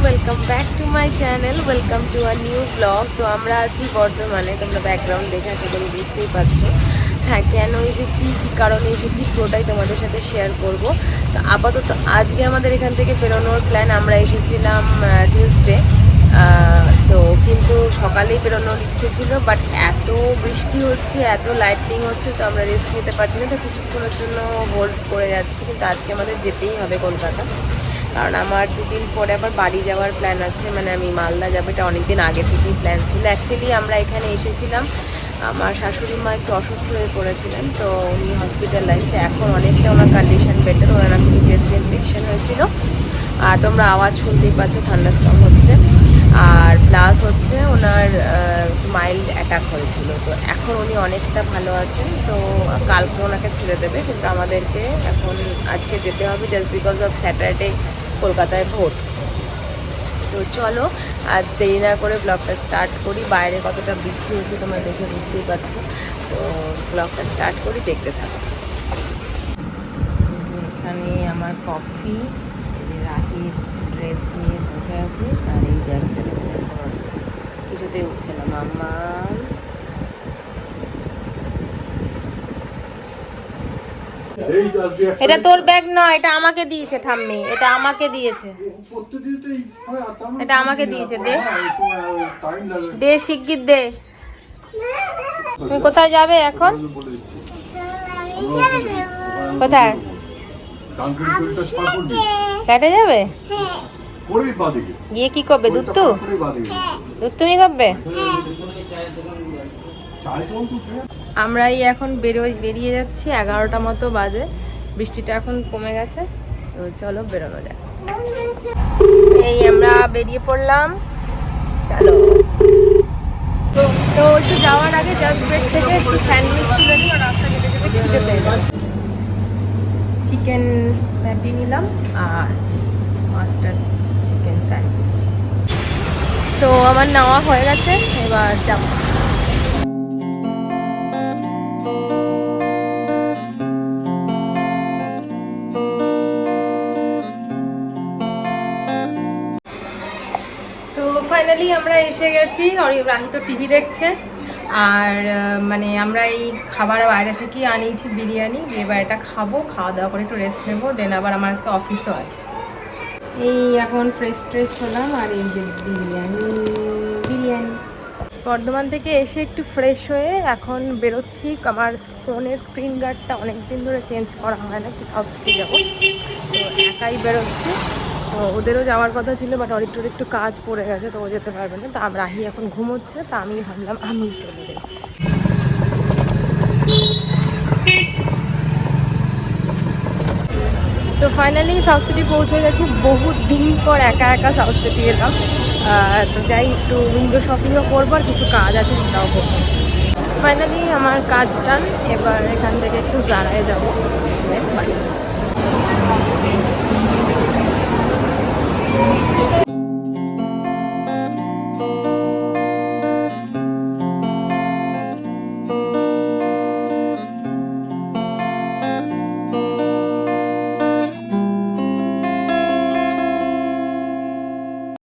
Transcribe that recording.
Welcome back to my channel, welcome to a new blog. তো আমরা আছি বর্ধমানে, তোমরা ব্যাকগ্রাউন্ড দেখে আশা করি বুঝতেই পারছো। হ্যাঁ, কেন এসেছি, কী কারণে এসেছি, পুরোটাই তোমাদের সাথে শেয়ার করব। তো আপাতত আজকে আমাদের এখান থেকে বেরোনোর প্ল্যান। আমরা এসেছিলাম টিউসডে, তো কিন্তু সকালেই বেরোনোর ইচ্ছে ছিল, বাট এত বৃষ্টি হচ্ছে, এত লাইটনিং হচ্ছে, তো আমরা রিস্ক নিতে পারছি না। তো কিছুক্ষণের জন্য হোল্ড করে যাচ্ছি, কিন্তু আজকে আমাদের যেতেই হবে কলকাতা, কারণ আমার দুদিন পরে আবার বাড়ি যাওয়ার প্ল্যান আছে। মানে আমি মালদা যাবো, এটা অনেকদিন আগে থেকেই প্ল্যান ছিল। অ্যাকচুয়ালি আমরা এখানে এসেছিলাম, আমার শাশুড়ি মা একটু অসুস্থ হয়ে পড়েছিলেন, তো উনি হসপিটালাইজড। এখন অনেকটা ওনার কন্ডিশন বেটার, ওনার নাকি চেস্ট ইনফেকশন হয়েছিল। আর তোমরা আওয়াজ শুনতেই পাচ্ছ, থান্ডারস্টর্ম হচ্ছে। আর প্লাস হচ্ছে ওনার মাইল্ড অ্যাটাক হয়েছিল, তো এখন উনি অনেকটা ভালো আছেন। তো কালকে ওনাকে ছেড়ে দেবে, কিন্তু আমাদেরকে এখন আজকে যেতে হবে, জাস্ট বিকজ অফ স্যাটারডে কলকাতায় ভোট। তো চলো আর দেরি না করে ব্লগটা স্টার্ট করি। বাইরে কতটা বৃষ্টি হচ্ছে তোমরা দেখে বুঝতেই পারছো। তো ব্লগটা স্টার্ট করি, দেখতে থাকো। এখানে আমার কফি, রাহির ড্রেস নিয়ে বসে আছে, আর এই যে একজন হচ্ছে, কিছুতেই উঠছে না। মাম্মা এটা তোর ব্যাগ নয়, এটা আমাকে দিয়েছে ঠাম্মি, এটা আমাকে দিয়েছে, এটা আমাকে দিয়েছে। দে দে, শিগগির দে। তুমি কোথায় যাবে এখন? কোথায় ফ্ল্যাটে যাবে? গিয়ে কি করবে? দুধ তুমি করবে? আমরাই এখন বেরিয়ে যাচ্ছি, 11টা মতো বাজে। বৃষ্টিটা এখন কমে গেছে, তো চলো বেরোনো যাক। এই আমরা বেরিয়ে পড়লাম, চলো। তো একটু যাওয়ার আগে জাস্ট ব্রেক থেকে একটু স্যান্ডউইচ তুলে নিই, রাস্তা যেতে যেতে খিদে পেয়ে গেল। চিকেন প্যাটি নিলাম আর মাস্টার্ড চিকেন স্যান্ডউইচ। তো আমার নেওয়া হয়ে গেছে, এবার যাবো। তো ফাইনালি আমরা এসে গেছি। রাহি তো টিভি দেখছে, আর মানে আমরা এই খাবার বাইরে থেকেই আনিয়েছি বিরিয়ানি। এবার এটা খাবো, খাওয়া দাওয়া করে একটু রেস্ট নেবো, দেন আবার আমার আজকে অফিসও আছে। এই এখন ফ্রেশ হলাম, আর এই যে বিরিয়ানি। বর্ধমান থেকে এসে একটু ফ্রেশ হয়ে এখন বেরোচ্ছি। আমার ফোনের স্ক্রিন গার্ডটা অনেকদিন ধরে চেঞ্জ করা হয় না, একটু সাউথ সিটি যাবো, তো একাই বেরোচ্ছি। তো ওদেরও যাওয়ার কথা ছিল, বাট অডিটোর একটু কাজ পড়ে গেছে, তো ও যেতে পারবে না। তো রাহি এখন ঘুমোচ্ছে, তা আমি ভাবলাম আমি চলে যাই। তো ফাইনালি সাউথ সিটি পৌঁছে গেছি। বহুত দিন পর একা একা সাউথ সিটি এলাম। তো যাই, একটু উইন্ডো শপিংও করবো, আর কিছু কাজ আছে সেটাও করবো। ফাইনালি আমার কাজ ডান। এবার এখান থেকে একটু জারায় যাবো।